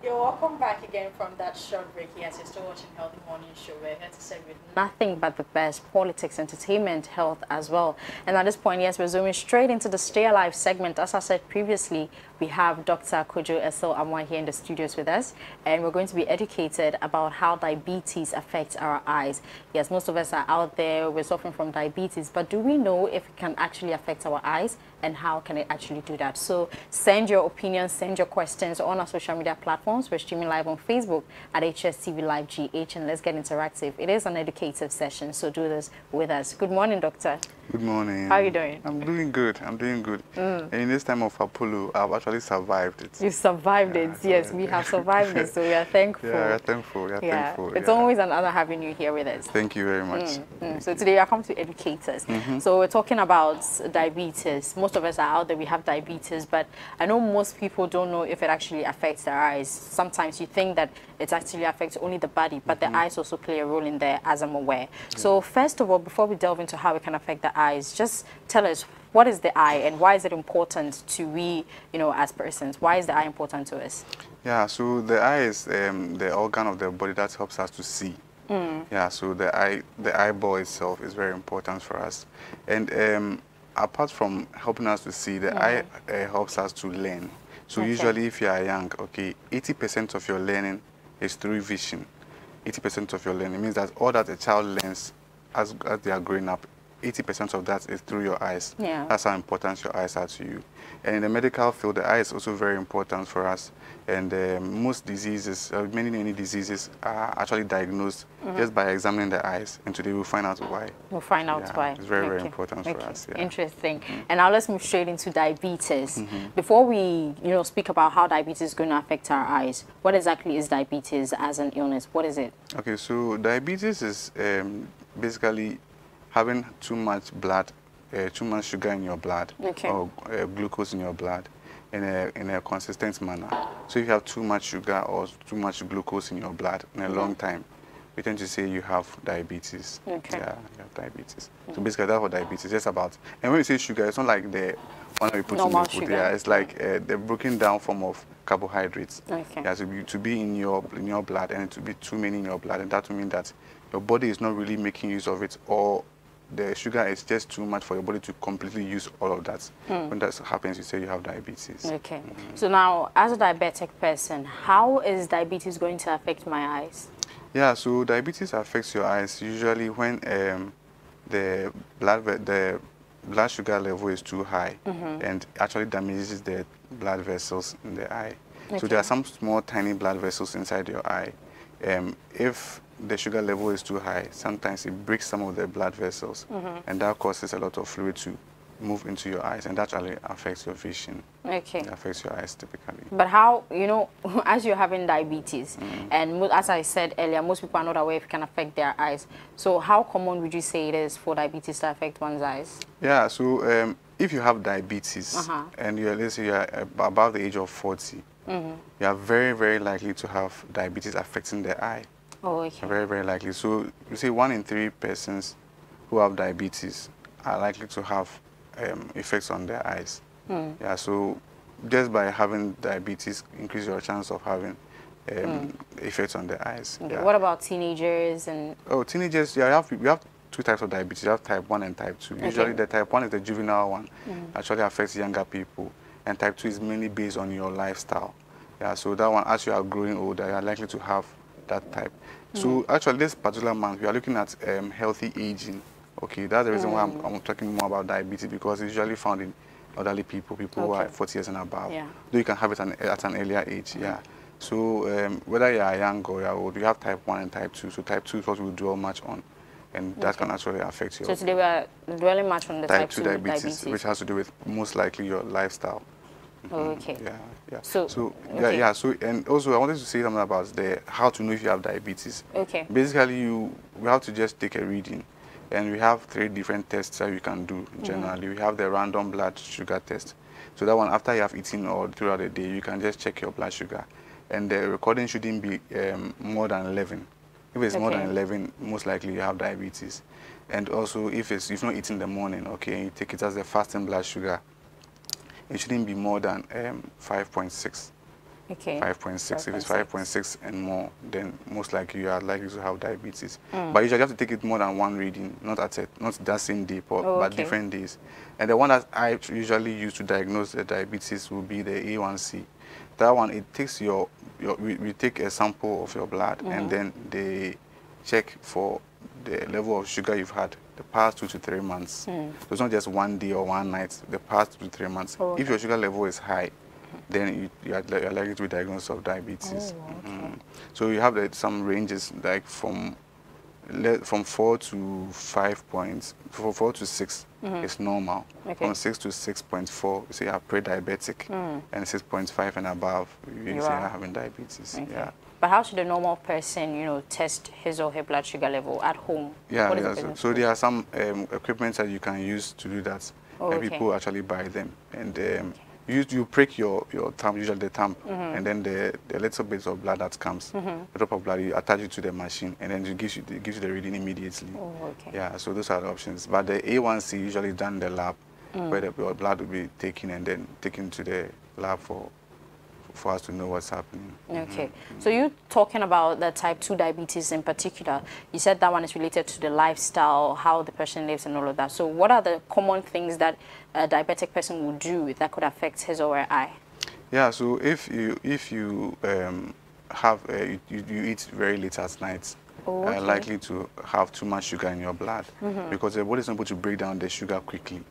You're welcome back again from that short break. Yes, you're still watching Healthy Morning Show. We're here to serve you nothing but the best: politics, entertainment, health as well. And at this point, yes, we're zooming straight into the Stay Alive segment. As I said previously, we have Dr. Kojo Essel-Amoah here in the studios with us, and we're going to be educated about how diabetes affects our eyes. Yes, most of us are out there, we're suffering from diabetes, but do we know if it can actually affect our eyes, and how can it actually do that? So send your opinions, send your questions on our social media platforms. We're streaming live on Facebook at HSTVLIVEGH, and let's get interactive. It is an educative session, so do this with us. Good morning, doctor. Good morning. How are you doing? I'm doing good. I'm doing good. And in this time of Apollo, I've actually survived it. You survived it. Yes, we have survived it, so we are thankful. Yeah, we're thankful. We're thankful. It's always an honor having you here with us. Thank you very much. So today I come to educate us. So we're talking about diabetes. Most of us are out there, we have diabetes, but I know most people don't know if it actually affects their eyes. Sometimes you think that it actually affects only the body, but the eyes also play a role in there, as I'm aware. So first of all, before we delve into how it can affect the eyes, just tell us, what is the eye and why is it important to we, as persons? Why is the eye important to us? Yeah, so the eye is the organ of the body that helps us to see. Yeah, so the eyeball itself is very important for us. And apart from helping us to see, the eye helps us to learn. So usually if you are young, 80% of your learning is through vision. 80% of your learning means that all that a child learns as they are growing up, 80% of that is through your eyes. Yeah. That's how important your eyes are to you. And in the medical field, the eye is also very important for us. And most diseases, many diseases are actually diagnosed just by examining the eyes. And today we'll find out why. We'll find out why. It's very, very important for us. Yeah. Interesting. And now let's move straight into diabetes. Before we, speak about how diabetes is going to affect our eyes, what exactly is diabetes as an illness? What is it? Okay, so diabetes is basically having too much blood, too much sugar in your blood, or glucose in your blood in a consistent manner. So if you have too much sugar or too much glucose in your blood in a long time, we tend to say you have diabetes. Yeah, you have diabetes. So basically that's what diabetes is just about. And when we say sugar, it's not like the one that we put normal in the food. Sugar. Yeah, it's like the broken down form of carbohydrates. Yeah, to be in your blood, and to be too many in your blood, and that will mean that your body is not really making use of it, or the sugar is just too much for your body to completely use all of that. When that happens, you say you have diabetes. So now, as a diabetic person, how is diabetes going to affect my eyes? Yeah, so diabetes affects your eyes usually when the blood sugar level is too high and actually damages the blood vessels in the eye. So there are some small tiny blood vessels inside your eye. If the sugar level is too high, sometimes it breaks some of the blood vessels, and that causes a lot of fluid to move into your eyes, and that really affects your vision. It affects your eyes typically. But how, as you're having diabetes, and as I said earlier, most people are not aware if it can affect their eyes. So how common would you say it is for diabetes to affect one's eyes? Yeah, so if you have diabetes and let's say you're above the age of 40, you are very, very likely to have diabetes affecting the eye. Very, very likely. So you say 1 in 3 persons who have diabetes are likely to have effects on their eyes. Yeah, so just by having diabetes, increase your chance of having effects on the eyes. What about teenagers and? Oh, teenagers, we have 2 types of diabetes. You have type 1 and type 2. Usually the type 1 is the juvenile one, actually affects younger people, and type 2 is mainly based on your lifestyle. Yeah, so that one, as you are growing older, you are likely to have that type. So actually this particular month, we are looking at healthy aging. That's the reason why I'm talking more about diabetes, because it's usually found in elderly people who are 40 years and above. Though you can have it at an earlier age. So whether you are young or you are old, you have type 1 and type 2. So type 2 is what we dwell much on, and that can actually affect you. So today we are dwelling much on the type 2 diabetes, which has to do with most likely your lifestyle. So and also I wanted to say something about how to know if you have diabetes. Basically, we have to just take a reading, and we have 3 different tests that you can do generally. We have the random blood sugar test. So that one, after you have eaten or throughout the day, you can just check your blood sugar, and the recording shouldn't be more than 11. If it's more than 11, most likely you have diabetes. And also, if you've not eaten in the morning, you take it as the fasting blood sugar, it shouldn't be more than 5.6. Okay. 5.6. If it's 5.6 and more, then most likely you are likely to have diabetes. But usually you have to take it more than one reading, not that same day, but different days. And the one that I usually use to diagnose the diabetes will be the A1C. That one, it takes we take a sample of your blood and then they check for the level of sugar you've had the past 2 to 3 months. So it's not just one day or one night, the past 2 to 3 months. If your sugar level is high, then you are likely to be diagnosed of diabetes. So you have some ranges, like from 4 to 5 points, 4 to 6 is normal. From 6 to 6.4, you say you are pre-diabetic, and 6.5 and above, you say you are having diabetes. Yeah. But how should a normal person, test his or her blood sugar level at home? So there are some equipment that you can use to do that, and people actually buy them. And you prick your thumb, usually the thumb, and then the little bit of blood that comes, a drop of blood, you attach it to the machine, and then it gives you the reading immediately. Yeah, so those are the options. But the A1C usually done in the lab, where your blood will be taken and then taken to the lab for us to know what's happening. Okay. So you talking about the type 2 diabetes in particular, you said that one is related to the lifestyle, how the person lives and all of that. So what are the common things that a diabetic person will do that could affect his or her eye? Yeah, so if you you eat very late at night, likely to have too much sugar in your blood because the body is not able to break down the sugar quickly.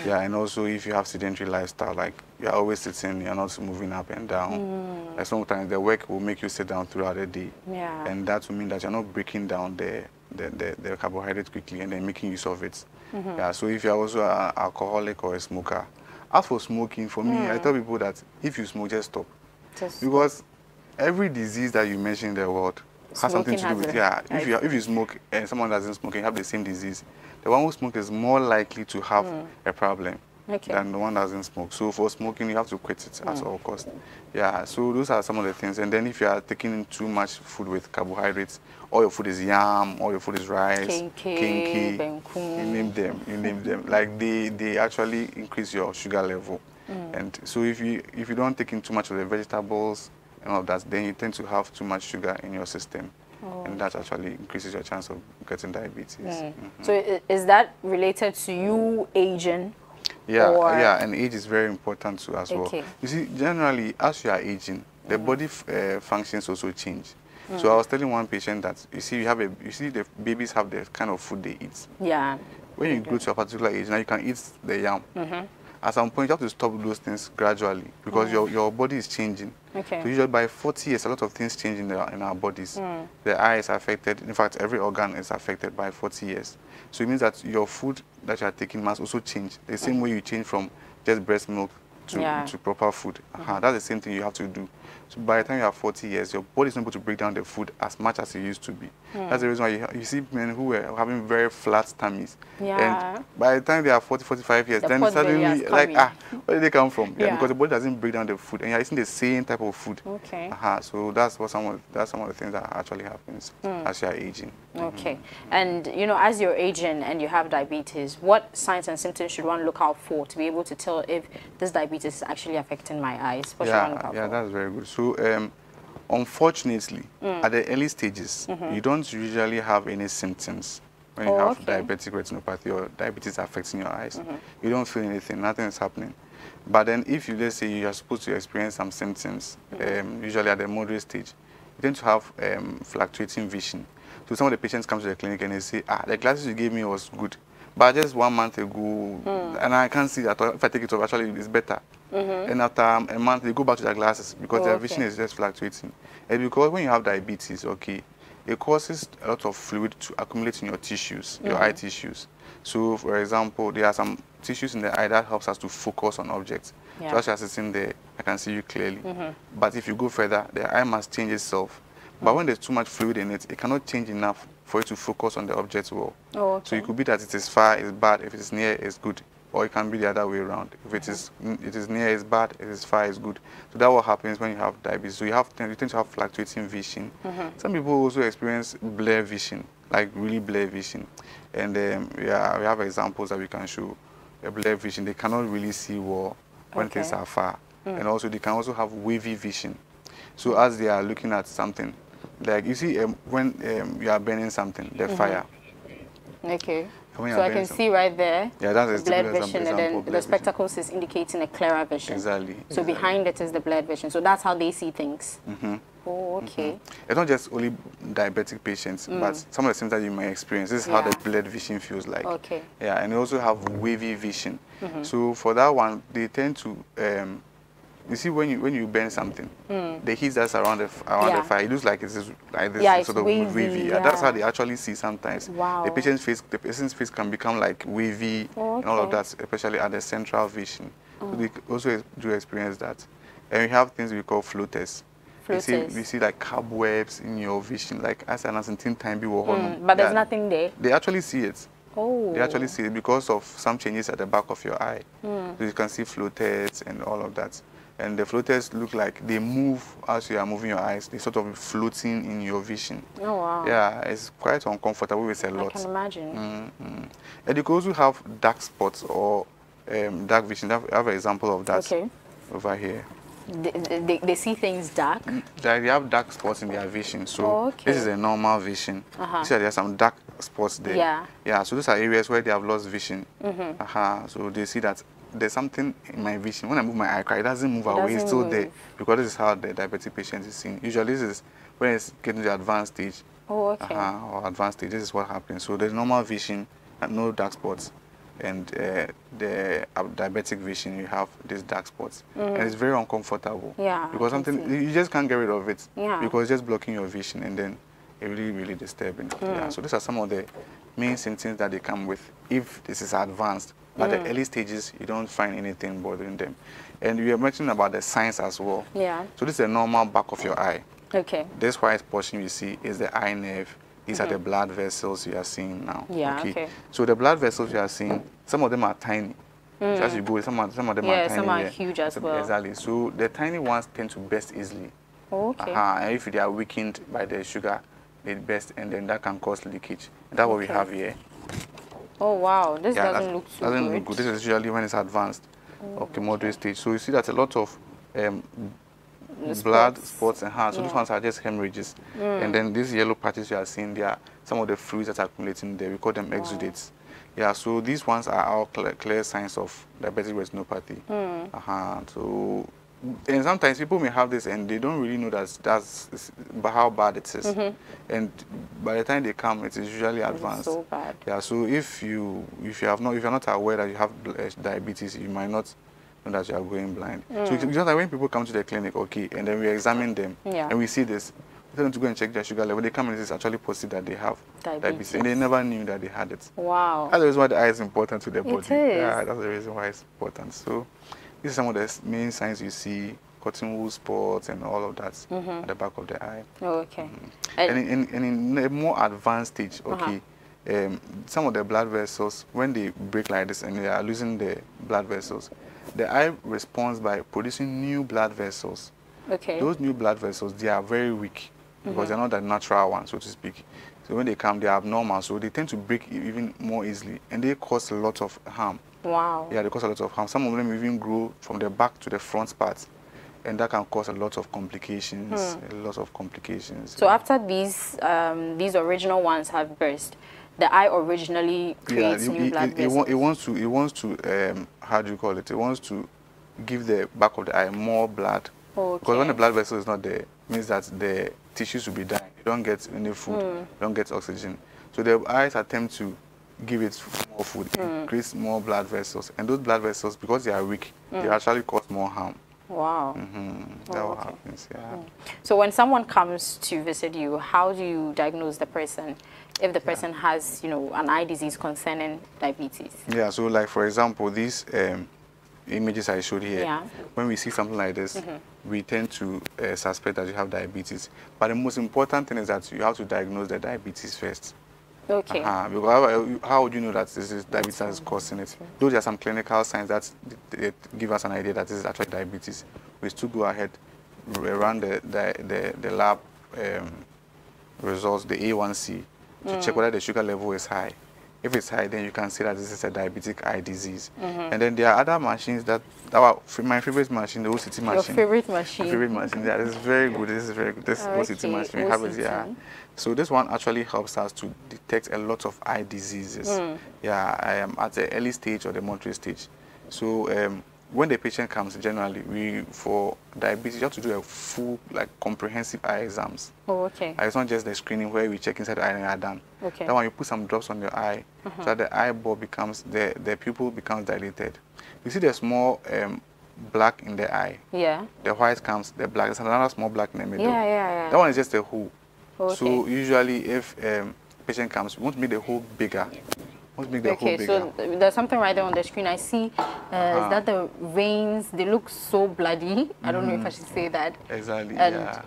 Yeah, and also if you have sedentary lifestyle, like you're always sitting, you're not moving up and down. Like sometimes the work will make you sit down throughout the day, and that will mean that you're not breaking down the carbohydrate quickly and then making use of it. Yeah, so if you're also an alcoholic or a smoker, as for smoking, for me, I tell people that if you smoke, just stop. Because every disease that you mention in the world has something to do with if you smoke and someone doesn't smoke and you have the same disease, the one who smokes is more likely to have a problem than the one that doesn't smoke. So for smoking, you have to quit it at all costs. Yeah, so those are some of the things. And then if you are taking in too much food with carbohydrates, all your food is yam, all your food is rice, kinky, you name them. Like they actually increase your sugar level. And so if you don't take in too much of the vegetables and all that, then you tend to have too much sugar in your system. And that actually increases your chance of getting diabetes. So is that related to you aging? Yeah, and age is very important too as well. You see, generally, as you are aging, the body functions also change. So I was telling one patient that you see the babies have the kind of food they eat. Yeah. When you grow to a particular age, now you can eat the yam. At some point, you have to stop those things gradually because your body is changing. So usually by 40 years, a lot of things change in our bodies. The eye is affected. In fact, every organ is affected by 40 years. So it means that your food that you are taking must also change. The same way you change from just breast milk to proper food. That's the same thing you have to do. So by the time you have 40 years, your body is not able to break down the food as much as it used to be. That's the reason why you see men who are having very flat tummies. And by the time they are 40, 45 years, then suddenly like, where did they come from? Because the body doesn't break down the food, and you're eating the same type of food. So that's some of the things that actually happens as you're aging. And as you're aging and you have diabetes, what signs and symptoms should one look out for to be able to tell if this diabetes is actually affecting my eyes? What should one look out for? That's very good. So unfortunately, at the early stages, you don't usually have any symptoms when you have diabetic retinopathy or diabetes affecting your eyes. You don't feel anything, nothing is happening. But then if let's say you are supposed to experience some symptoms, usually at the moderate stage, you tend to have fluctuating vision. So some of the patients come to the clinic and they say, the glasses you gave me was good, but just 1 month ago, and I can't see that if I take it off, actually it's better. And after a month, they go back to their glasses because their vision is just fluctuating. And because when you have diabetes, it causes a lot of fluid to accumulate in your tissues, your eye tissues. So, for example, there are some tissues in the eye that helps us to focus on objects. So as you are sitting there, I can see you clearly. But if you go further, the eye must change itself. But when there's too much fluid in it, it cannot change enough for you to focus on the object well. So it could be that it is far, it's bad. If it is near, it's good. Or it can be the other way around. If it is near, it's bad. If it is far, it's good. So that's what happens when you have diabetes. So you tend to have fluctuating vision. Some people also experience blur vision, like really blur vision. And we have examples that we can show. A blur vision, they cannot really see well when things are far. And also they can also have wavy vision. So as they are looking at something, like you see when you are burning something, the fire. Okay. So I can see right there, yeah, that's the blurred vision, and then the spectacles is indicating a clearer vision. Exactly. So behind it is the blurred vision. So that's how they see things. Oh, okay. It's not just only diabetic patients, but some of the symptoms that you may experience. This is how the blurred vision feels like. Okay. Yeah, and they also have wavy vision. So for that one, they tend to, you see, when you burn something, the heat that's around the fire, it looks like it's like this sort of wavy. Yeah. That's how they actually see sometimes. Wow. The person's face can become like wavy and all of that, especially at the central vision. So they also do experience that. And we have things we call floaters. We see like cobwebs in your vision, like as an asymptomatic time. But there's nothing there. They actually see it. Oh. They actually see it because of some changes at the back of your eye. So you can see floaters and all of that. And the floaters look like they move as you are moving your eyes. They sort of floating in your vision. Oh, wow. Yeah, it's quite uncomfortable with a lot. I can imagine. And you can also have dark spots or dark vision. I have an example of that over here. They see things dark? They have dark spots in their vision. So this is a normal vision. You see there are some dark spots there. Yeah, so those are areas where they have lost vision. So they see that there's something in my vision. When I move my eye, it doesn't move away. It's still there. Because this is how the diabetic patient is seen. Usually this is when it's getting to the advanced stage. Or advanced stage. This is what happens. So there's normal vision and no dark spots. And the diabetic vision, you have these dark spots. And it's very uncomfortable. Because something, you just can't get rid of it. Because it's just blocking your vision, and then it's really, really disturbing. So these are some of the main symptoms that they come with if this is advanced. But the early stages, you don't find anything bothering them. And you were mentioning about the signs as well. So this is a normal back of your eye. This white portion you see is the eye nerve. These are the blood vessels you are seeing now. So the blood vessels you are seeing, some of them are tiny. So as you go, some of them are tiny. Some are huge as well. Exactly. So the tiny ones tend to burst easily. And if they are weakened by the sugar, they burst, and then that can cause leakage. And that's what we have here. Oh, wow. This doesn't look so doesn't look good. This is usually when it's advanced. Moderate stage. So you see that a lot of blood spots and hearts. So these ones are just hemorrhages. And then these yellow patches you are seeing, they are some of the fluids that are accumulating there. We call them exudates. Yeah, so these ones are all clear signs of diabetic retinopathy. So, and sometimes people may have this and they don't really know that's how bad it is. And by the time they come, it is usually advanced. So bad. Yeah, so if you're not aware that you have diabetes, you might not know that you are going blind. So it's just like when people come to the clinic, and then we examine them and we see this, we tell them to go and check their sugar level. They come and it's actually positive that they have diabetes, and they never knew that they had it. Wow. That's the reason why the eye is important to the body. It is. Yeah, that's the reason why it's important. So these are some of the main signs you see: cotton wool spots and all of that at the back of the eye. And in a more advanced stage, some of the blood vessels, when they break like this and they are losing the blood vessels, the eye responds by producing new blood vessels. Those new blood vessels, they are very weak because they're not the natural ones, so to speak. So when they come, they are abnormal, so they tend to break even more easily, and they cause a lot of harm. Wow. Yeah, they cause a lot of harm. Some of them even grow from the back to the front part, and that can cause a lot of complications. A lot of complications. So after these original ones have burst, the eye originally creates new blood vessels. It wants to how do you call it? It wants to give the back of the eye more blood. Because when the blood vessel is not there, it means that the tissues will be dying. You don't get any food, you don't get oxygen. So the eyes attempt to give it more food, it creates more blood vessels. And those blood vessels, because they are weak, they actually cause more harm. Wow. That's what happens, So when someone comes to visit you, how do you diagnose the person if the person has, an eye disease concerning diabetes? Yeah, so like for example, these images I showed here, when we see something like this, we tend to suspect that you have diabetes. But the most important thing is that you have to diagnose the diabetes first. Because how would you know that this is diabetes that is causing it? Those are some clinical signs that give us an idea that this is actually diabetes. We still go ahead, run the lab results, the A1C, to check whether the sugar level is high. If it's high, then you can see that this is a diabetic eye disease. And then there are other machines that my favorite machine, the OCT machine. Your favorite machine? My favorite machine. Yeah, this is very good. This is very good. This OCT machine, we have it here. So this one actually helps us to detect a lot of eye diseases. Yeah, I am at the early stage or the moderate stage. So when the patient comes, generally, for diabetes, you have to do a full, comprehensive eye exams. Oh, okay. It's not just the screening where we check inside the eye and are done. Okay. That one, you put some drops on your eye, so that the eyeball becomes, the pupil becomes dilated. You see the small black in the eye. Yeah. The white comes, the black. There's another small black in the middle. Yeah. That one is just a hole. Okay. So usually, if patient comes, we want to make the hole bigger. So there's something right there on the screen. I see is that the veins, they look so bloody. I don't know if I should say that. Exactly, and yeah.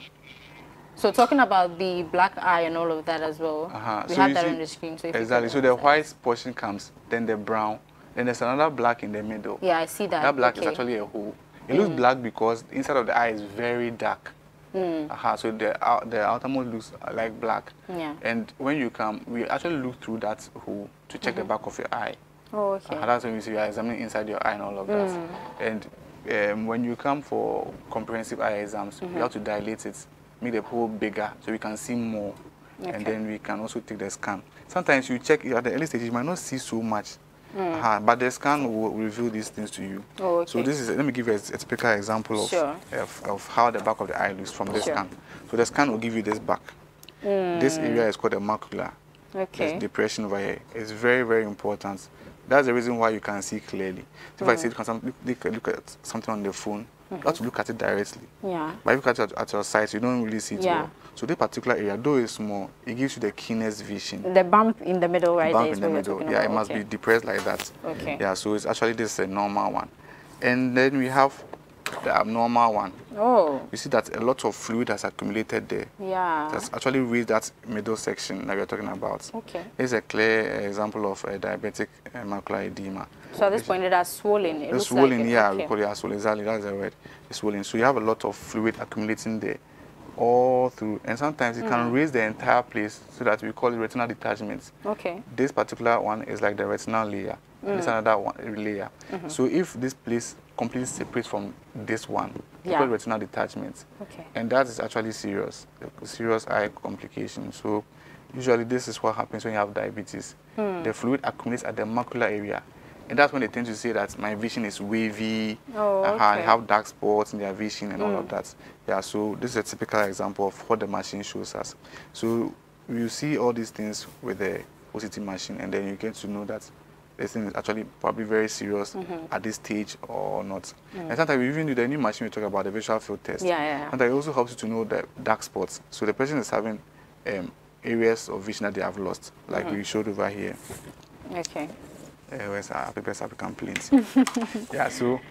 So talking about the black eye and all of that as well, we have that on the screen. So exactly, so the white portion comes, then the brown, then there's another black in the middle. Yeah, I see that. That black is actually a hole. It looks black because the inside of the eye is very dark. So the outermost looks like black. Yeah. And when you come, we actually look through that hole to check the back of your eye. Oh, okay. That's when we see you are examining inside your eye and all of that. And when you come for comprehensive eye exams, we have to dilate it, make the hole bigger so we can see more. Okay. And then we can also take the scan. Sometimes you check at the early stage, you might not see so much. But the scan will reveal these things to you. Oh, okay. So this is, let me give you a typical example of how the back of the eye looks from the scan. So the scan will give you this back. This area is called the macula. Okay. There's depression over here. It's very, very important. That's the reason why you can see clearly. So if I say look at something on the phone, you have to look at it directly. Yeah. But if you look at your sight, you don't really see it well. So this particular area, though it's small, it gives you the keenest vision. The bump in the middle, right? Bump in the middle. Yeah, it must be depressed like that. Okay. Yeah, so it's actually this is a normal one. And then we have the abnormal one. Oh. You see that a lot of fluid has accumulated there. Yeah. That's actually raised that middle section that we're talking about. Okay. It's a clear example of a diabetic macular edema. So at this point, it has swollen. It's swollen, like yeah, we call it swollen. Exactly, that's the word. It's swollen. So you have a lot of fluid accumulating there, all through, and sometimes it can raise the entire place, so that we call it retinal detachment. Okay. This particular one is like the retinal layer. This is another one layer. So if this place completely separates from this one, we call it retinal detachment. Okay. And that is actually serious eye complication. So usually this is what happens when you have diabetes. The fluid accumulates at the macular area. And that's when they tend to say that my vision is wavy, they have dark spots in their vision and all of that. Yeah, so this is a typical example of what the machine shows us. So you see all these things with the OCT machine, and then you get to know that this thing is actually probably very serious at this stage or not. And sometimes we even do the new machine we talk about, the visual field test. And that also helps you to know the dark spots. So the person is having areas of vision that they have lost, like we showed over here. Okay. Where's our people's African plains? Yeah, so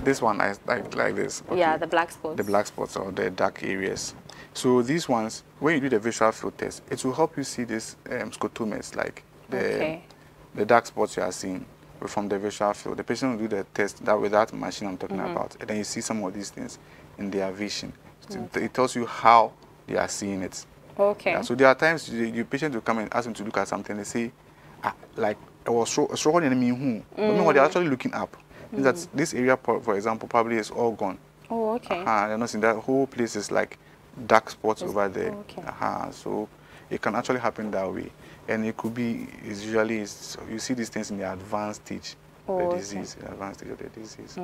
this one is like this. Okay. Yeah, the black spots. The black spots or the dark areas. So these ones, when you do the visual field test, it will help you see these scotomas, like the dark spots you are seeing from the visual field. The patient will do the test with that machine I'm talking about, and then you see some of these things in their vision. So it tells you how they are seeing it. Okay. Yeah, so there are times the patient will come and ask them to look at something. They say, like, I was struggling in me, but meanwhile they're actually looking up. That this area, for example, probably is all gone. Oh, okay. They're not seeing that whole place is like dark spots over there. Okay. So it can actually happen that way, and it could be usually you see these things in the advanced stage. The disease, the advanced stage of the disease.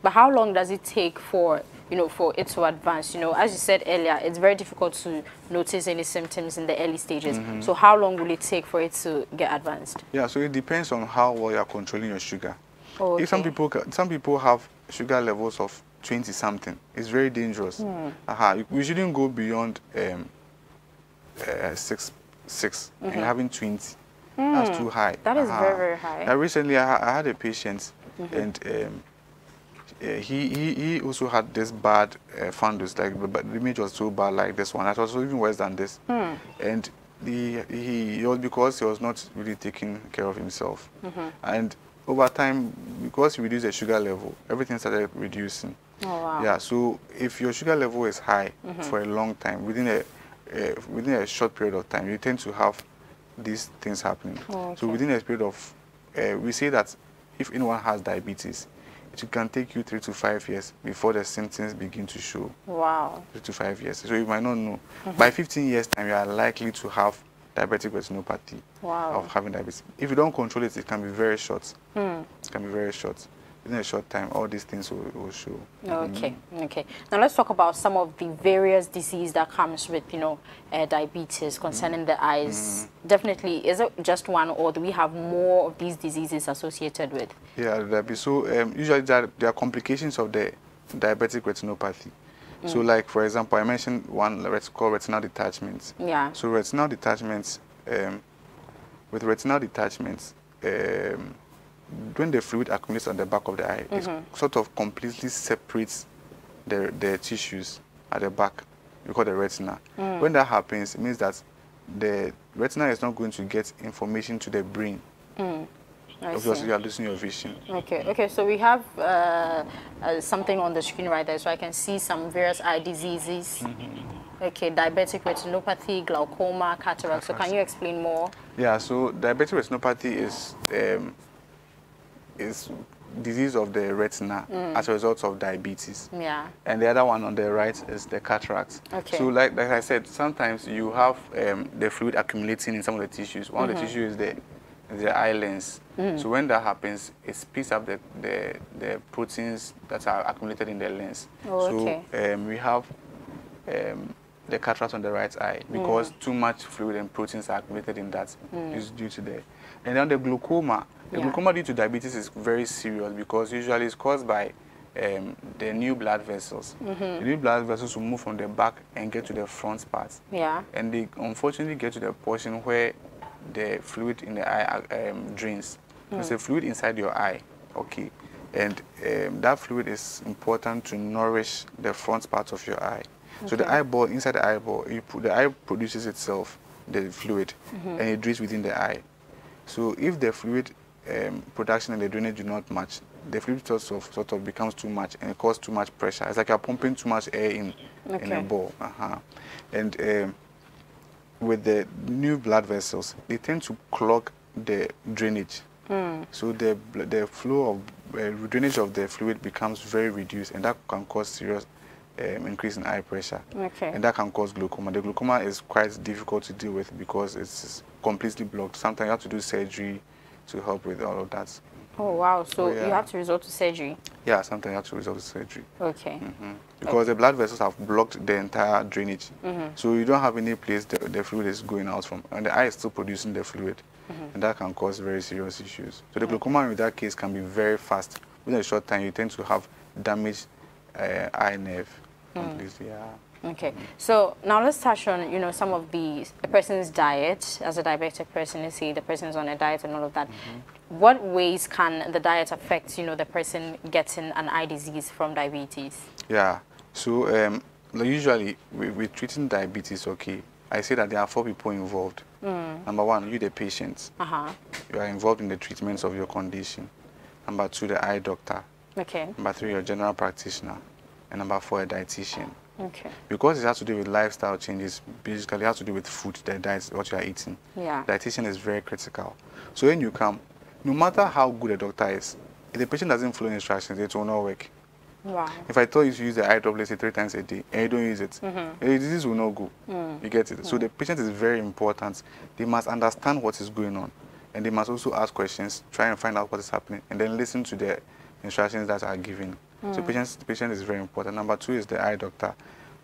But how long does it take for for it to advance? As you said earlier, it's very difficult to notice any symptoms in the early stages. So how long will it take for it to get advanced? Yeah, so it depends on how well you are controlling your sugar. If some people have sugar levels of 20 something, it's very dangerous. You shouldn't go beyond 6, and you're having 20. That's too high. That is very, very high. Recently, I had a patient, and he also had this bad fundus. Like the image was so bad, like this one. That was even worse than this. And it was because he was not really taking care of himself. And over time, because he reduced the sugar level, everything started reducing. Oh, wow. Yeah. So if your sugar level is high for a long time, within a short period of time, you tend to have these things happening. Oh, okay. So within a period of, we say that if anyone has diabetes, it can take you 3 to 5 years before the symptoms begin to show. Wow. 3 to 5 years. So you might not know. By 15 years time, you are likely to have diabetic retinopathy. Wow. Of having diabetes. If you don't control it, it can be very short. It can be very short. In a short time, all these things will show. Okay, okay. Now let's talk about some of the various disease that comes with, diabetes concerning the eyes. Definitely, is it just one, or do we have more of these diseases associated with? Yeah, there'll be. So usually there are complications of the diabetic retinopathy. So like, for example, I mentioned one called retinal detachment. Yeah. So retinal detachments, with retinal detachments, when the fluid accumulates on the back of the eye, it sort of completely separates the tissues at the back, we call the retina. When that happens, it means that the retina is not going to get information to the brain. Obviously, you are losing your vision. Okay, okay. So we have something on the screen right there, so I can see some various eye diseases. Okay, diabetic retinopathy, glaucoma, cataract. So can you explain more? Yeah, so diabetic retinopathy is disease of the retina as a result of diabetes. Yeah. And the other one on the right is the cataract. Okay. So like I said, sometimes you have the fluid accumulating in some of the tissues. One of the tissues is the eye lens. So when that happens, it speeds up the proteins that are accumulated in the lens. Okay. So we have the cataract on the right eye because too much fluid and proteins are accumulated in that is due to the. And then the glaucoma. The glaucoma due to diabetes is very serious because usually it's caused by the new blood vessels. The new blood vessels will move from the back and get to the front part. Yeah. And they unfortunately get to the portion where the fluid in the eye drains. There's a fluid inside your eye, okay, and that fluid is important to nourish the front part of your eye. So the eyeball, inside the eyeball, the eye produces itself, the fluid, and it drains within the eye. So if the fluid production and the drainage do not match, the fluid sort of becomes too much and it causes too much pressure. It's like you're pumping too much air in a ball. And with the new blood vessels, they tend to clog the drainage. So the flow of drainage of the fluid becomes very reduced, and that can cause serious increase in eye pressure. And that can cause glaucoma. The glaucoma is quite difficult to deal with because it's completely blocked. Sometimes you have to do surgery to help with all of that. Oh, wow. So you have to resort to surgery? Yeah, sometimes you have to resort to surgery. Okay. Because the blood vessels have blocked the entire drainage. So you don't have any place the fluid is going out from. And the eye is still producing the fluid. And that can cause very serious issues. So the glaucoma in that case can be very fast. Within a short time, you tend to have damaged eye nerve completely. Okay, so now let's touch on, some of a person's diet. As a diabetic person, you see the person's on a diet and all of that. What ways can the diet affect, the person getting an eye disease from diabetes? Yeah, so usually with treating diabetes, okay, I say that there are 4 people involved. Number 1, you the patient. You are involved in the treatments of your condition. Number 2, the eye doctor. Okay. Number 3, your general practitioner. And number 4, a dietitian. Okay. Because it has to do with lifestyle changes, basically it has to do with food, the diet, what you are eating. Yeah. Dietitian is very critical. So when you come, no matter how good a doctor is, if the patient doesn't follow instructions, it will not work. Wow. If I tell you to use the eye drop, let's say 3 times a day, and you don't use it, the disease will not go. You get it? So the patient is very important. They must understand what is going on, and they must also ask questions, try and find out what is happening, and then listen to the instructions that are given. So the patient is very important. Number 2 is the eye doctor.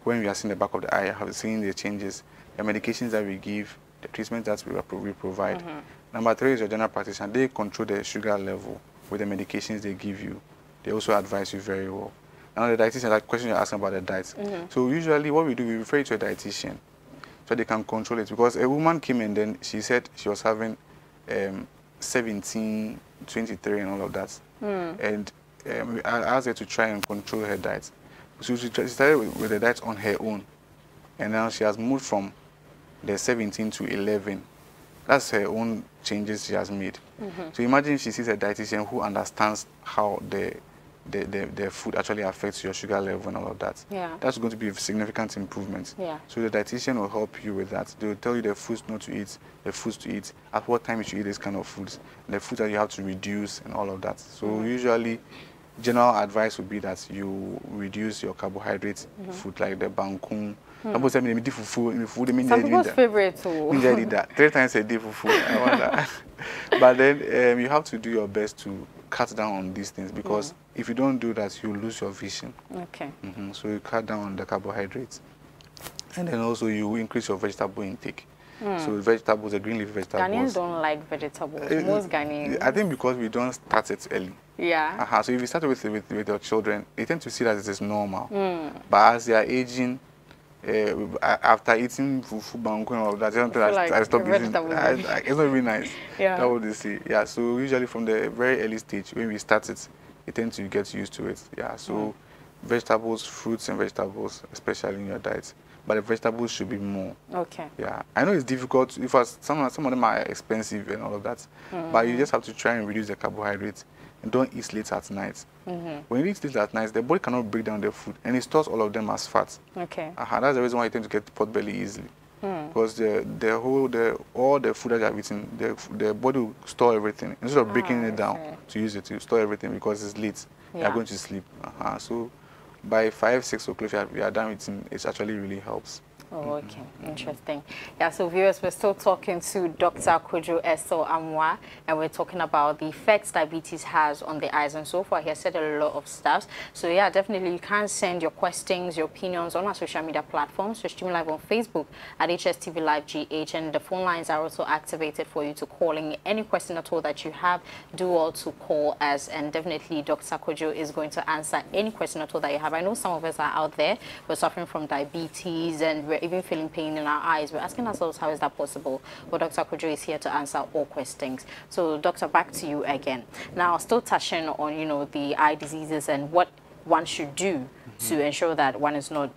When we are seeing the back of the eye, have seen the changes, the medications that we give, the treatment that we provide. Number 3 is your general practitioner. They control the sugar level with the medications they give you. They also advise you very well. Now the dietitian, that question you're asking about the diet. So usually what we do, we refer you to a dietitian so they can control it. Because a woman came in, then she said she was having 17, 23 and all of that. And I asked her to try and control her diet. So she started with the diet on her own. And now she has moved from the 17 to 11. That's her own changes she has made. So imagine she sees a dietitian who understands how the the food actually affects your sugar level and all of that. Yeah. That's going to be a significant improvement. Yeah. So the dietitian will help you with that. They will tell you the foods not to eat, the foods to eat, at what time you should eat this kind of foods, the foods that you have to reduce and all of that. So usually, general advice would be that you reduce your carbohydrate food like the bangkun. Some people's favorite too. That 3 times a day for food. I want that. But then you have to do your best to cut down on these things, because if you don't do that, you lose your vision. Okay. So you cut down on the carbohydrates, and then also you increase your vegetable intake. So vegetables, the green leafy vegetables. Ghanaians don't like vegetables. Most Ghanaians. I think because we don't start it early. Yeah. So if you start with your children, they tend to see that it is normal. But as they are aging, after eating fufu, banku and all of that, I stop eating. It's not really nice. Yeah. That's what they say. Yeah. So usually from the very early stage, when we start it, they tend to get used to it. Yeah. So vegetables, fruits and vegetables, especially in your diet. But the vegetables should be more. Okay. Yeah. I know it's difficult. Some of them are expensive and all of that. But you just have to try and reduce the carbohydrates. And don't eat late at night. When you eat late at night, the body cannot break down the food, and it stores all of them as fat. Okay. That's the reason why you tend to get pot belly easily. Because all the food that you have eaten, the body will store everything instead of breaking it down to use it to store everything, because it's late. You are going to sleep. So by 5, 6 o'clock, you are done eating. It actually really helps. Oh, okay. Interesting. Yeah, so viewers, we're still talking to Dr. Kojo Essel-Amoah, and we're talking about the effects diabetes has on the eyes. And so far, he has said a lot of stuff. So yeah, definitely you can send your questions, your opinions on our social media platforms. We're streaming live on Facebook at HSTVLIVEGH, and the phone lines are also activated for you to call in. Any question at all that you have, do all to call us, and definitely Dr. Kojo is going to answer any question at all that you have. I know some of us are out there, we're suffering from diabetes, and we're even feeling pain in our eyes. We're asking ourselves, how is that possible? But Dr. Kojo is here to answer all questions. So, Doctor, back to you again. Now, still touching on, the eye diseases and what one should do to ensure that one is not,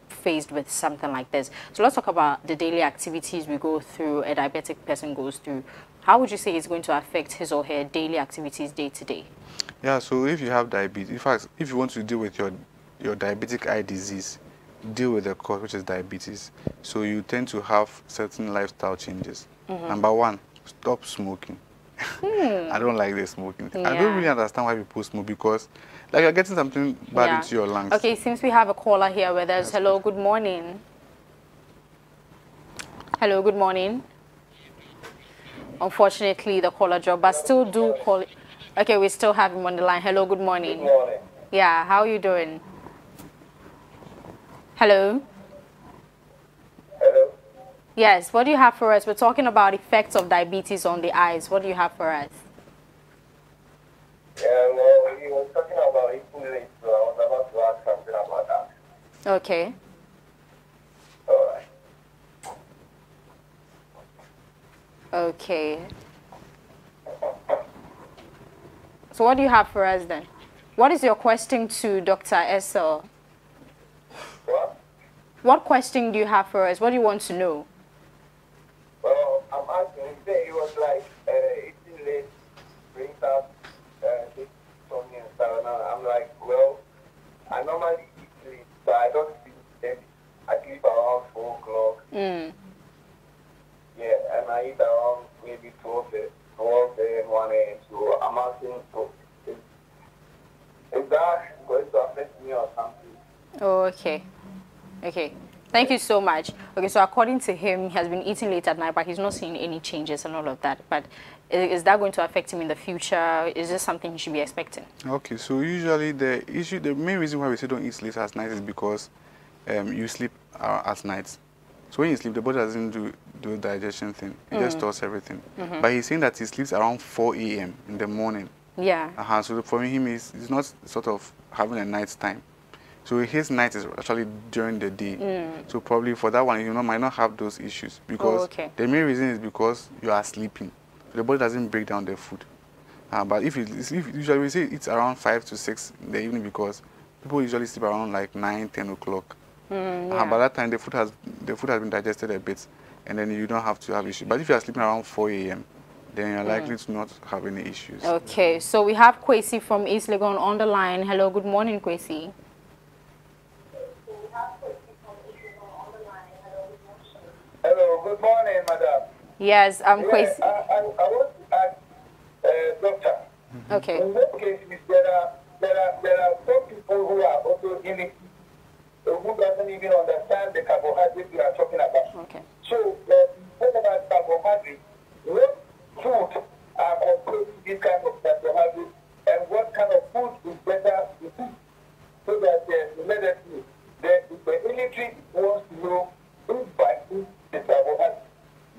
faced with something like this. So, let's talk about the daily activities we go through, a diabetic person goes through. How would you say it's going to affect his or her daily activities day to day? Yeah, so if you have diabetes, in fact, if you want to deal with your diabetic eye disease, deal with the cause, which is diabetes. So you tend to have certain lifestyle changes. Number 1, stop smoking. I don't like the smoking. I don't really understand why people smoke, because like you're getting something bad into your lungs. Okay, since we have a caller here with us. Hello, good morning. Hello, good morning. Unfortunately, the caller dropped, but still do call. Okay, we still have him on the line. Hello, good morning. Good morning. Yeah, how are you doing? Hello? Hello? Yes, what do you have for us? We're talking about effects of diabetes on the eyes. What do you have for us? Yeah, well, he was talking about eating late, so I was about to ask something about that. Okay. All right. Okay. So what do you have for us then? What is your question to Dr. Essel? What? What question do you have for us? What do you want to know? Well, I'm asking, he was like, eating late brings up this something and stuff. And I'm like, well, I normally eat late, so I don't sleep heavy. I sleep around 4 o'clock. Yeah, and I eat around maybe 12 and 1 a.m. So I'm asking, is that going to affect me or something? Oh, okay. Okay. Thank you so much. Okay, so according to him, he has been eating late at night, but he's not seeing any changes and all of that. But is that going to affect him in the future? Is this something he should be expecting? Okay, so usually the main reason why we say don't eat late at night is because you sleep at night. So when you sleep, the body doesn't do the digestion thing. It just stores everything. But he's saying that he sleeps around 4 a.m. in the morning. Yeah. So for him, he's not sort of having a night time. So his night is actually during the day. So probably for that one, might not have those issues, because the main reason is because you are sleeping. So the body doesn't break down the food. But if usually we say it's around 5 to 6 in the evening, because people usually sleep around like 9, 10 o'clock. By that time, the food has been digested a bit, and then you don't have to have issues. But if you are sleeping around 4 a.m., then you're likely to not have any issues. Okay, so we have Kwesi from East Legon on the line. Hello, good morning, Kwesi. Hello, good morning, madam. Yes, Kwesi. I want to ask doctor. Okay. In most cases, there are some people who are also dealing, who doesn't even understand the carbohydrates we are talking about. Okay. So, what about carbohydrates? What food are composed this kind of carbohydrates, and what kind of food is better to eat? So that immediately the military wants to know if by eating the carbohydrates,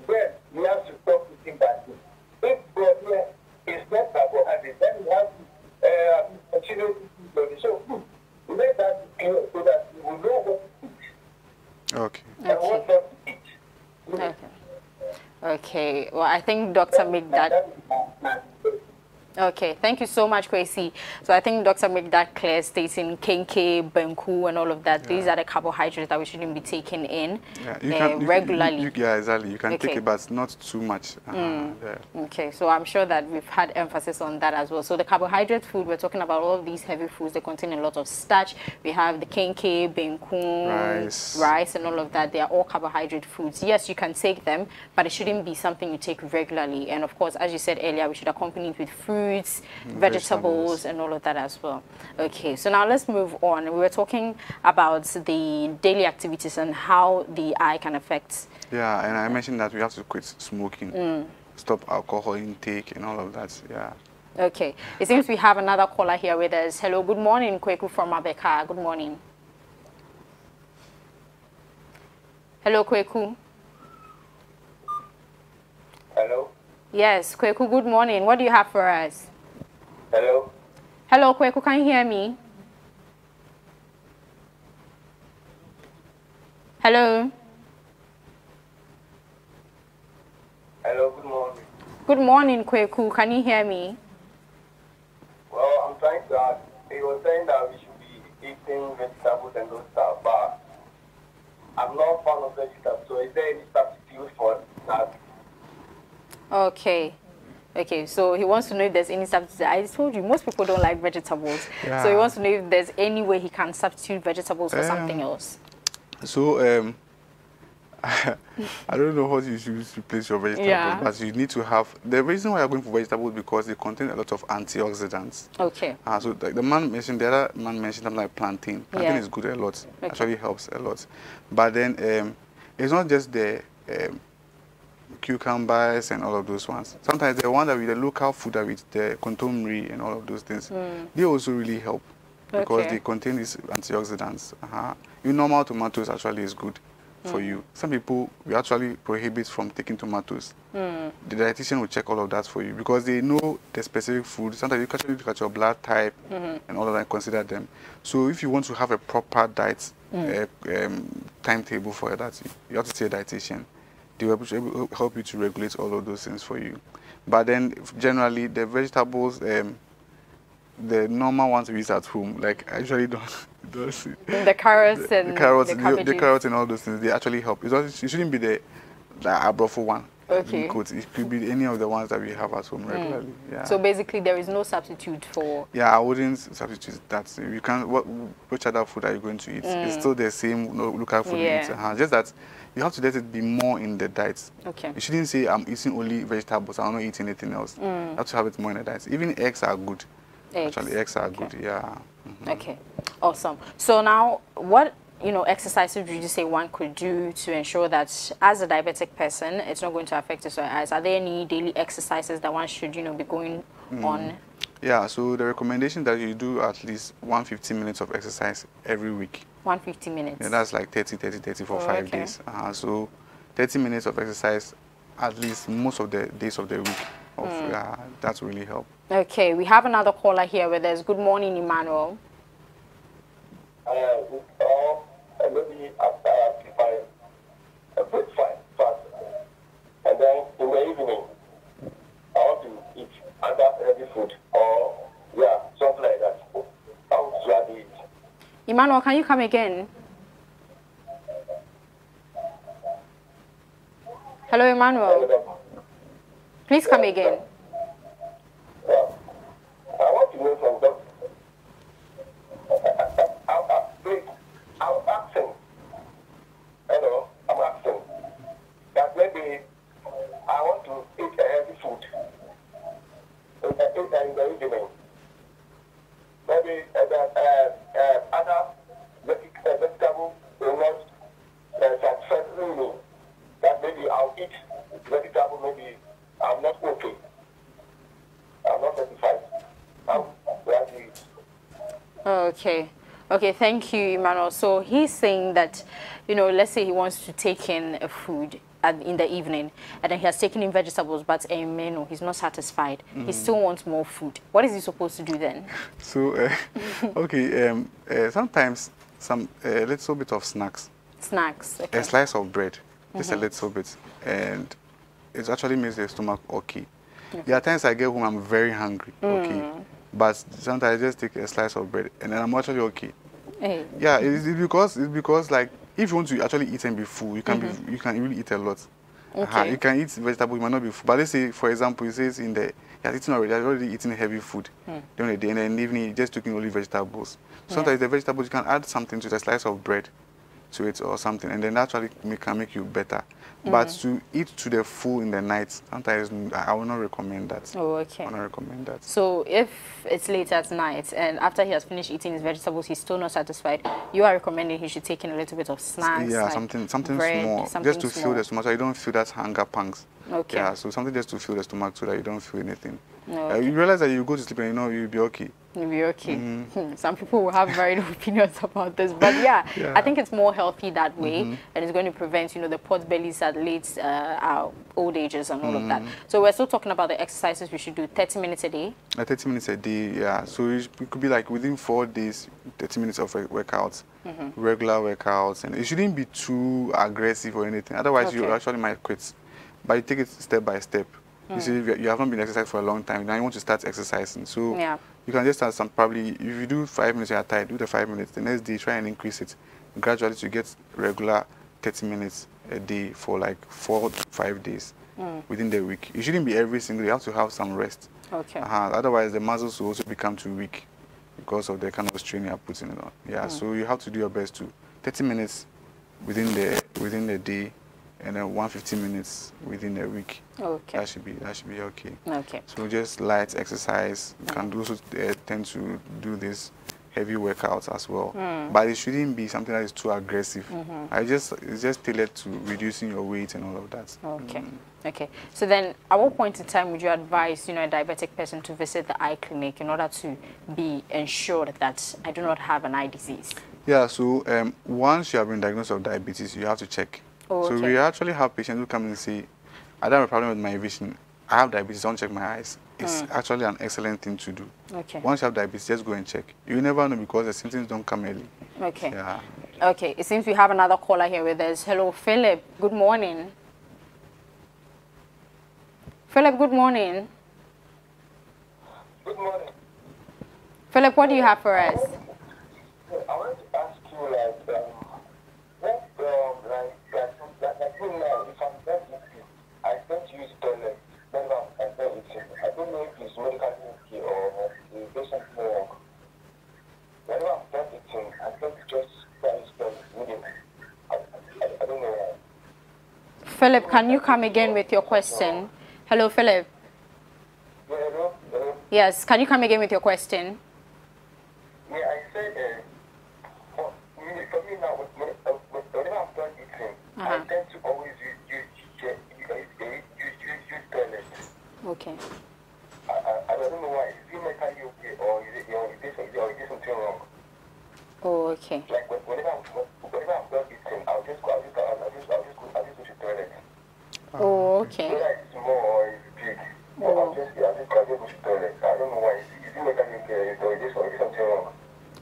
then we have to stop eating that food. If problem is not carbohydrates, then we have to continue eating body. So let that be clear so that we will know what to eat and what not to eat. Okay. Okay. Well, I think Dr. made that. Okay, thank you so much, Kwesi. So I think Dr. made that clear, stating kenke, benku, and all of that. These are the carbohydrates that we shouldn't be taking in regularly. Yeah, exactly. You can take it, but not too much. Okay, so I'm sure that we've had emphasis on that as well. So the carbohydrate food, we're talking about all of these heavy foods. They contain a lot of starch. We have the kenke, benku, rice, and all of that. They are all carbohydrate foods. Yes, you can take them, but it shouldn't be something you take regularly. And of course, as you said earlier, we should accompany it with fruits, vegetables, and all of that as well. Okay, so now let's move on. We were talking about the daily activities and how the eye can affect. Yeah, and I mentioned that we have to quit smoking, stop alcohol intake, and all of that. Yeah. Okay, it seems we have another caller here with us. Hello, good morning, Kweku from Abeka. Good morning. Hello, Kweku. Hello? Yes, Kweku, good morning. What do you have for us? Hello? Hello, Kweku, can you hear me? Hello? Hello, good morning. Good morning, Kweku. Can you hear me? Well, I'm trying to ask. He was saying that we should be eating vegetables and those stuff, but I'm not fond of vegetables, so is there any substitute for that? Okay. Okay, so he wants to know if there's any substitute. I told you, most people don't like vegetables. Yeah. So he wants to know if there's any way he can substitute vegetables for something else. So, I don't know what you should use to replace your vegetables, but you need to have, the reason why you're going for vegetables because they contain a lot of antioxidants. Okay. So like the other man mentioned something like plantain. Plantain is good a lot, actually helps a lot. But then it's not just the cucumbers and all of those ones. Sometimes the one that with the local food that with the contomeri and all of those things, they also really help because they contain these antioxidants. Your normal tomatoes actually is good for you. Some people we actually prohibit from taking tomatoes. The dietitian will check all of that for you because they know the specific food. Sometimes you actually look at your blood type and all of that and consider them. So if you want to have a proper diet timetable for that, you have to see a dietitian. They will help you to regulate all of those things for you. But then generally the vegetables, the normal ones we use at home, like I usually don't the carrots and the carrots and all those things, they actually help. It shouldn't be the abrofo one. Okay. It could be any of the ones that we have at home regularly. Yeah. So basically there is no substitute for... Yeah, I wouldn't substitute that. You can, which other food are you going to eat? It's still the same local food you eat. Just that you have to let it be more in the diet. Okay. You shouldn't say I'm eating only vegetables, I'm not eating anything else. You have to have it more in the diet. Even eggs are good. Actually, eggs are good, yeah. Okay, awesome. So now, what exercises would you say one could do to ensure that as a diabetic person, it's not going to affect his eyes? Are there any daily exercises that one should, be going on? Yeah, so the recommendation that you do at least 150 minutes of exercise every week. 150 minutes? Yeah, that's like 30 for 5 days. So 30 minutes of exercise at least most of the days of the week. That's really help. Okay, we have another caller here with us. Good morning, Emmanuel. Maybe after a breakfast, and then in the evening, I want to eat other heavy food or something like that. How should I do it? Emmanuel, can you come again? Hello, Emmanuel. Please come again. Yeah. I want to know from them. I'm asking. Hello, I'm asking that maybe I want to eat a healthy food in the evening. Maybe other vegetable will not satisfy me. That maybe I'll eat vegetable, maybe I'm not okay. I'm not satisfied. I'm ready. Okay. Okay, thank you, Emmanuel. So he's saying that, you know, let's say he wants to take in a food in the evening, and then he has taken in vegetables, but a menu, he's not satisfied. He still wants more food. What is he supposed to do then? So, okay, sometimes some little bit of snacks. Snacks, okay. A slice of bread, just a little bit, and it actually makes the stomach okay. There are times I get home, I'm very hungry, okay, but sometimes I just take a slice of bread, and then I'm actually okay. Hey. Yeah, it's because like if you want to actually eat and be full, you can you can really eat a lot. Okay. You can eat vegetables, you might not be full. But let's say, for example, it says in the you're already eating heavy food during the day, and then in the evening you just taking only vegetables. Sometimes the vegetables you can add something to the slice of bread to it or something, and then that actually can make you better. But to eat to the full in the night, sometimes I will not recommend that. Oh, okay. I will not recommend that. So if it's late at night and after he has finished eating his vegetables, he's still not satisfied, you are recommending he should take in a little bit of snacks? Yeah, like something bread, small, something just to fill the stomach, so you don't feel that hunger pangs. Okay. Yeah, so something just to fill the stomach so that you don't feel anything. Okay. You realize that you go to sleep and you know you'll be okay. You'll be okay. Some people will have varied opinions about this, but yeah, I think it's more healthy that way, and it's going to prevent, you know, the pot bellies at late our old ages and all of that. So we're still talking about the exercises we should do. 30 minutes a day. 30 minutes a day, yeah. So it could be like within 4 days, 30 minutes of workouts, regular workouts, and it shouldn't be too aggressive or anything. Otherwise, you actually might quit. But you take it step by step. You see, you have not been exercising for a long time. Now you want to start exercising. So you can just start some, probably, if you do 5 minutes, you are tired, do the 5 minutes. The next day, try and increase it gradually to get regular 30 minutes a day for like 4 to 5 days within the week. It shouldn't be every single day. You have to have some rest. Okay. Otherwise, the muscles will also become too weak because of the kind of strain you are putting it on. Yeah, so you have to do your best to 30 minutes within the day, and then 150 minutes within a week. Okay. That should be okay. Okay. So just light exercise. You can also tend to do this heavy workouts as well. But it shouldn't be something that is too aggressive. It's just tailored to reducing your weight and all of that. Okay. Okay. So then, at what point in time would you advise, you know, a diabetic person to visit the eye clinic in order to be ensured that I do not have an eye disease? Yeah. So once you have been diagnosed with diabetes, you have to check. Oh, okay. So we actually have patients who come and say, I don't have a problem with my vision. I have diabetes, don't check my eyes. It's actually an excellent thing to do. Okay. Once you have diabetes, just go and check. You never know because the symptoms don't come early. Okay. Yeah. Okay. It seems we have another caller here with us. Hello, Philip. Good morning. Philip, good morning. Good morning. Philip, what do you have for us? I want to ask you, like if I'm not eating, I don't use toilet. Never, I don't eat. I don't know if it's medically okay or there's something wrong. Whenever I'm not eating, I don't just start eating. I don't know why. Philip, can you come again with your question? Hello, Philip. Yeah, hello? Hello? Yes, can you come again with your question? Yeah, I said, for me now, whenever I'm done eating, I tend to always use toilet. Okay. I don't know why. Is it medically okay or is it something wrong? Oh, okay. Like whenever I'm done eating, I'll just go to toilet. Oh, okay. Whether it's small or it's big, I'll just go to toilet. I don't know why. Is it medically okay or is it something wrong?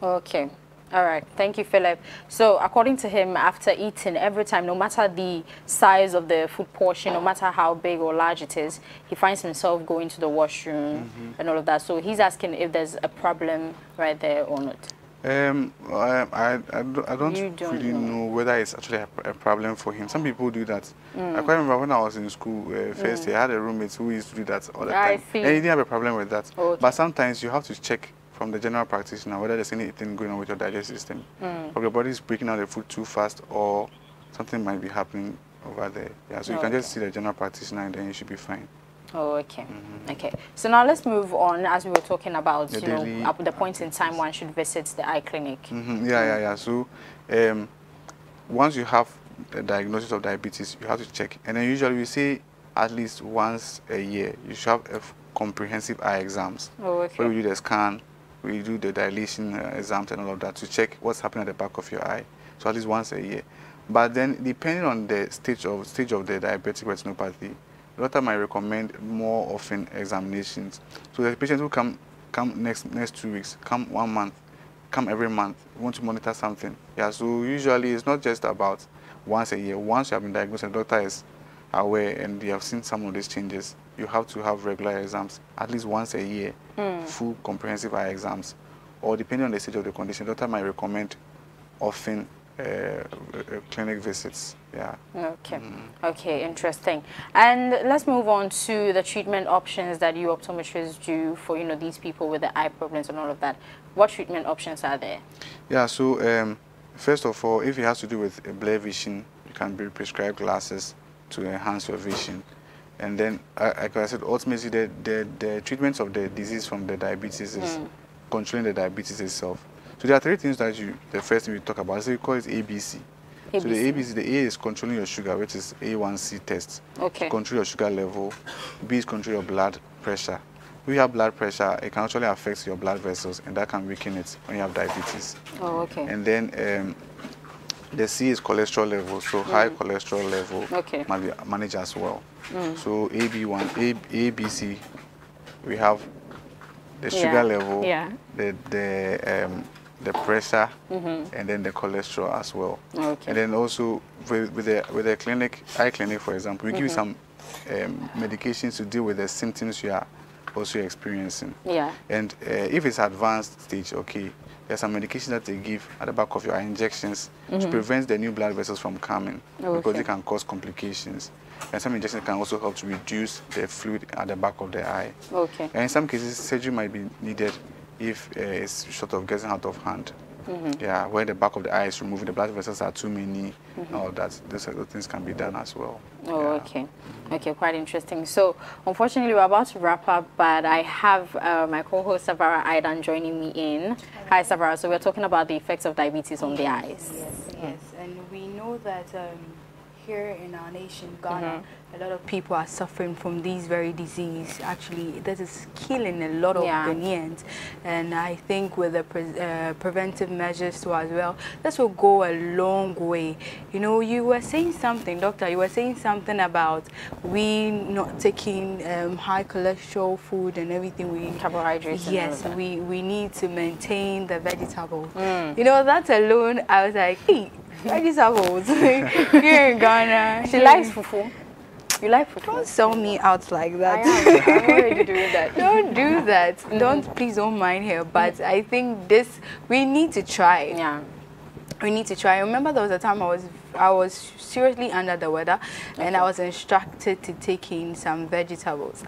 Okay. All right. Thank you, Philip. So, according to him, after eating, every time, no matter the size of the food portion, no matter how big or large it is, he finds himself going to the washroom and all of that. So, he's asking if there's a problem right there or not. I don't really know whether it's actually a problem for him. Some people do that. I quite remember when I was in school, first year, I had a roommate who used to do that all the time. And he didn't have a problem with that. Okay. But sometimes you have to check from the general practitioner whether there's anything going on with your digestive system. Or your body is breaking down the food too fast, or something might be happening over there. Yeah, so you can just see the general practitioner and then you should be fine. Oh, okay. Okay. So now let's move on, as we were talking about, you know, at the point in time one should visit the eye clinic. Yeah. So once you have the diagnosis of diabetes, you have to check. And then usually we say at least once a year, you should have a comprehensive eye exams. Oh, okay. Where we do the scan, we do the dilation exams and all of that to check what's happening at the back of your eye. So at least once a year. But then depending on the stage of the diabetic retinopathy, the doctor might recommend more often examinations. So the patients who come next 2 weeks, come 1 month, come every month, want to monitor something. Yeah, so usually it's not just about once a year. Once you have been diagnosed and the doctor is aware and you have seen some of these changes, you have to have regular exams, at least once a year, full comprehensive eye exams. Or depending on the stage of the condition, the doctor might recommend often clinic visits. Yeah. Okay. Okay, interesting. And let's move on to the treatment options that you optometrists do for, you know, these people with the eye problems and all of that. What treatment options are there? Yeah, so first of all, if it has to do with blur vision, you can be prescribed glasses to enhance your vision. And then, like I said, ultimately the treatment of the disease from the diabetes is controlling the diabetes itself. So there are 3 things that the first thing we talk about. So we call it ABC. So the ABC, the A is controlling your sugar, which is A1C test. Okay. To control your sugar level. B is control your blood pressure. When you have blood pressure, it can actually affect your blood vessels, and that can weaken it when you have diabetes. Oh, okay. And then the C is cholesterol level. So high cholesterol level must be managed as well. So AB1, ABC, we have the sugar level, the pressure, and then the cholesterol as well. Okay. And then also with the clinic, eye clinic, for example, we give you some medications to deal with the symptoms you are also experiencing. Yeah. And if it's advanced stage, okay, there's some medication that they give at the back of your eye, injections, to prevent the new blood vessels from coming, because it can cause complications. And some injections can also help to reduce the fluid at the back of the eye. Okay. And in some cases, surgery might be needed if it's sort of getting out of hand. Yeah, where the back of the eye is removed, the blood vessels are too many, all that. Those sort of things can be done as well. Oh, yeah. Okay. Okay, quite interesting. So, unfortunately, we're about to wrap up, but I have my co-host, Savara Aidan, joining me in. Hi, Savara. So, we're talking about the effects of diabetes on the eyes. Yes. And we know that here in our nation, Ghana, a lot of people are suffering from these very disease. Actually, this is killing a lot of Ghanaians. And I think with the preventive measures too as well, this will go a long way. You know, you were saying something, doctor, you were saying something about we not taking high cholesterol food and everything. Carbohydrates. Yes, we need to maintain the vegetables. You know, that alone, I was like, hey, vegetables here in Ghana. She likes fufu. You like fufu? Don't sell me out like that. I'm already doing that. Don't do that. Please don't mind her. But I think we need to try. Yeah. We need to try. I remember there was a time I was seriously under the weather, and I was instructed to take in some vegetables.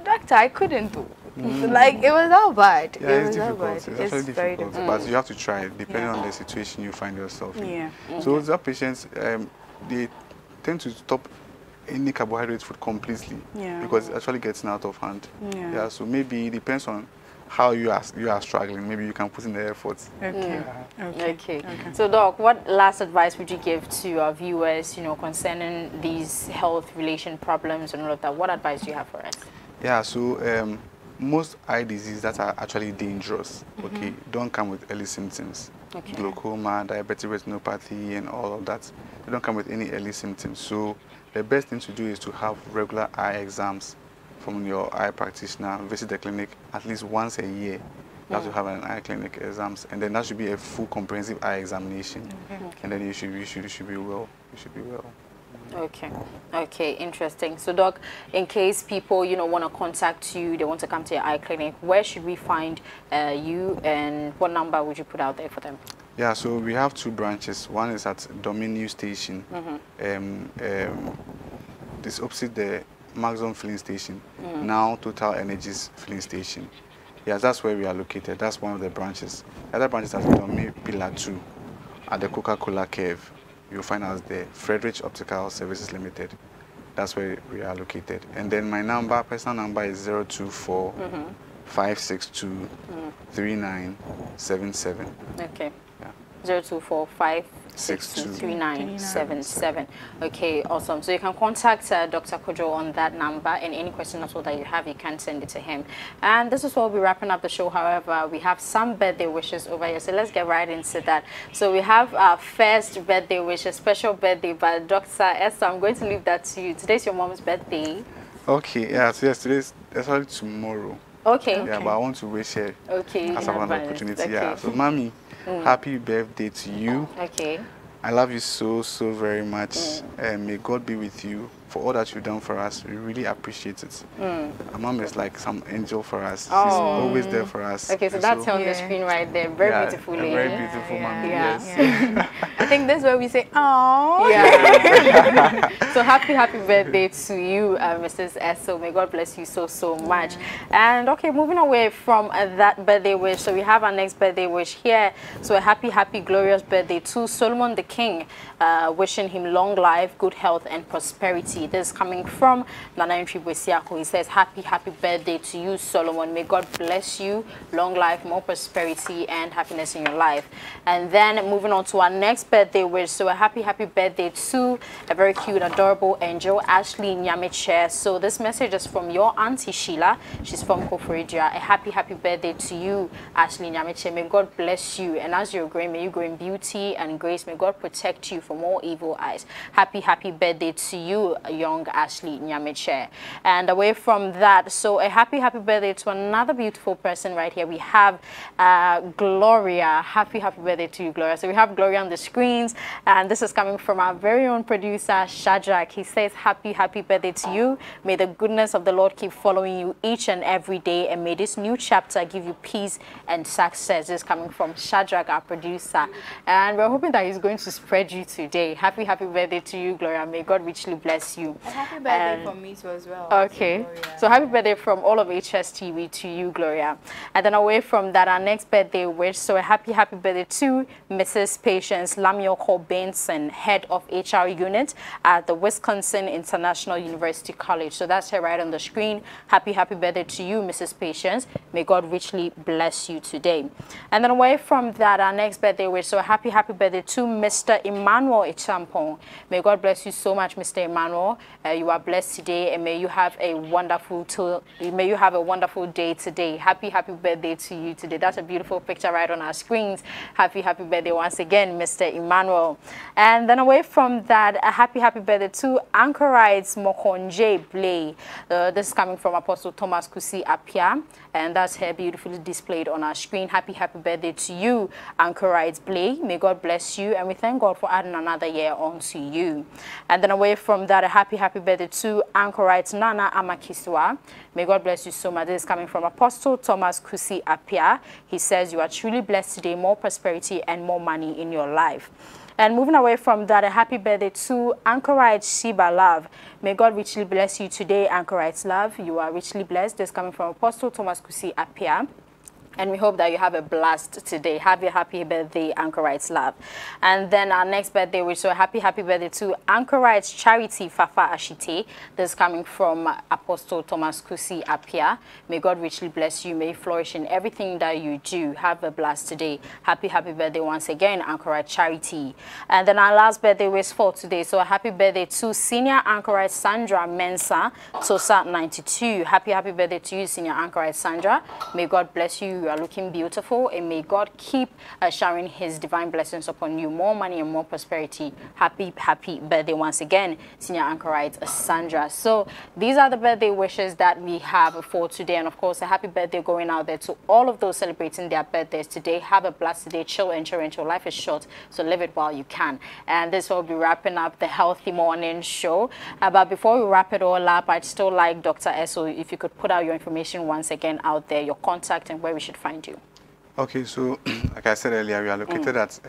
Doctor, I couldn't do. Like, it was all bad. Yeah, it's difficult. It's actually very difficult. But you have to try it, depending on the situation you find yourself in. Yeah. So those patients, they tend to stop any carbohydrate food completely, because it actually gets out of hand. Yeah. So maybe it depends on how you are struggling. Maybe you can put in the effort. Okay. So, Doc, what last advice would you give to our viewers, you know, concerning these health relation problems and all of that? What advice do you have for us? Yeah. So most eye diseases that are actually dangerous, don't come with early symptoms. Glaucoma, diabetic retinopathy, and all of that. They don't come with any early symptoms. So the best thing to do is to have regular eye exams from your eye practitioner. Visit the clinic at least once a year. You have to have an eye clinic exams, and then that should be a full comprehensive eye examination. And then you should be well. You should be well. Okay. Okay, interesting. So, Doc, in case people, want to contact you, they want to come to your eye clinic, where should we find you, and what number would you put out there for them? Yeah, so we have 2 branches. One is at Dominion Station. This opposite the Maxon filling station. Now Total Energies filling station. Yes, that's where we are located. That's one of the branches. The other branch is at Dominion Pillar 2 at the Coca-Cola Curve. You'll find us there. Frederick Optical Services Limited. That's where we are located. And then my personal number is 024 562 3977. Okay. Yeah. 024 562 3977. Okay, awesome. So you can contact Dr. Kojo on that number, and any question at all that you have, you can send it to him. And this is where we'll be wrapping up the show. However, we have some birthday wishes over here, so let's get right into that. So we have our first birthday wish, a special birthday by Dr. Esther. I'm going to leave that to you. Today's your mom's birthday. Okay, yeah, so yes, today's actually tomorrow. Okay. Yeah, but I want to wish her as an opportunity. Okay. Yeah, so mommy, happy birthday to you. Okay. I love you so very much, and may God be with you for all that you've done for us. We really appreciate it. My mom is like some angel for us. She's always there for us. Okay, so that's on the screen right there. Very beautiful lady. Very beautiful mommy. Yeah. Yes. I think that's where we say, oh. Yeah. So happy birthday to you, Mrs. Essel. May God bless you so much. And okay, moving away from that birthday wish, so we have our next birthday wish here. So a happy glorious birthday to Solomon the King, wishing him long life, good health, and prosperity. This is coming from Nana Ntribwesiako. He says, happy birthday to you, Solomon. May God bless you, long life, more prosperity, and happiness in your life. And then moving on to our next birthday wish, so a happy birthday to a very cute, adorable angel, Ashley Nyamiche. So this message is from your auntie Sheila. She's from Koforidua. A happy birthday to you, Ashley Nyamiche. May God bless you, and as you're growing, may you grow in beauty and grace. May God protect you from all evil eyes. Happy birthday to you, young Ashley Nyamiche. And away from that, so a happy birthday to another beautiful person right here. We have Gloria. Happy birthday to you, Gloria. So we have Gloria on the screens, and this is coming from our very own producer, Shadrach. He says, happy birthday to you. May the goodness of the Lord keep following you each and every day, and may this new chapter give you peace and success. This is coming from Shadrach, our producer, and we're hoping that he's going to spread you today. Happy birthday to you, Gloria. May God richly bless you. A happy birthday from me too as well. Okay, so happy birthday from all of HSTV to you, Gloria. And then away from that, our next birthday wish, so a happy birthday to Mrs. Patience Lamioko Benson, head of HR unit at the Wisconsin International University College. So that's her right on the screen. Happy birthday to you, Mrs. Patience. May God richly bless you today. And then away from that, our next birthday wish, so a happy birthday to Mr. Emmanuel Echampong. May God bless you so much, Mr. Emmanuel. You are blessed today, and may you have a wonderful day today. Happy birthday to you today. That's a beautiful picture right on our screens. Happy birthday once again, Mr. Emmanuel. And then away from that, a happy birthday to Anchorites Mokonje Blay. This is coming from Apostle Thomas Kusi Apia, and that's her beautifully displayed on our screen. Happy birthday to you, Anchorites Blay. May God bless you, and we thank God for adding another year on to you. And then away from that, a happy birthday to Anchorites Nana Amakiswa. May God bless you so much. This is coming from Apostle Thomas Kusi Apia. He says you are truly blessed today, more prosperity and more money in your life. And moving away from that, a happy birthday to Anchorites Sheba Love. May God richly bless you today, Anchorites Love. You are richly blessed. This is coming from Apostle Thomas Kusi Apia. And we hope that you have a blast today. Have a happy birthday, Anchorites Love. And then our next birthday, we show a happy birthday to Anchorites Charity Fafa Ashite. This is coming from Apostle Thomas Kusi Apia. May God richly bless you. May you flourish in everything that you do. Have a blast today. Happy birthday once again, Anchorite Charity. And then our last birthday was for today. So a happy birthday to Senior Anchorite Sandra Mensa, Tosa 92. Happy birthday to you, Senior Anchorite Sandra. May God bless you. you are looking beautiful, and may God keep showering his divine blessings upon you. More money and more prosperity. Happy birthday once again, senior anchorite Sandra. So these are the birthday wishes that we have for today, and of course a happy birthday going out there to all of those celebrating their birthdays today. Have a blessed day, chill and chill. Life is short, so live it while you can. And this will be wrapping up the Healthy Morning Show. But before we wrap it all up, I'd still like Dr. Essel, if you could put out your information once again out there, your contact and where we should find you. Okay, so like I said earlier, we are located at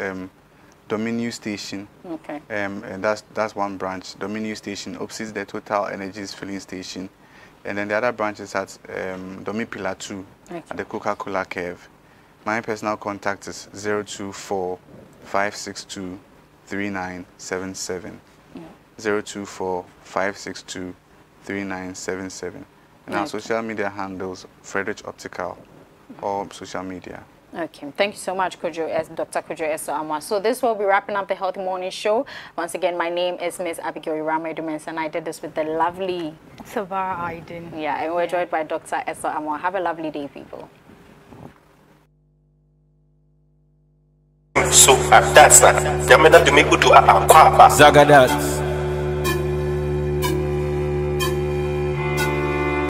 Dominion Station. Okay. And that's one branch. Dominion Station opposite the Total Energies filling station. And then the other branch is at Domi Pillar 2 at the Coca-Cola Curve. My personal contact is 024-562-3977. 024-562-3977. And our social media handles, Frederick Optical, or social media. Okay, thank you so much, Dr. Kojo Essel-Amoah. So this will be wrapping up the Healthy Morning Show. Once again, my name is Miss Abigail Irama-Edumens, and I did this with the lovely Savara Aiden. Yeah, and we're joined by Dr. Essel-Amoah. Have a lovely day, people. So that's that. Zagadat.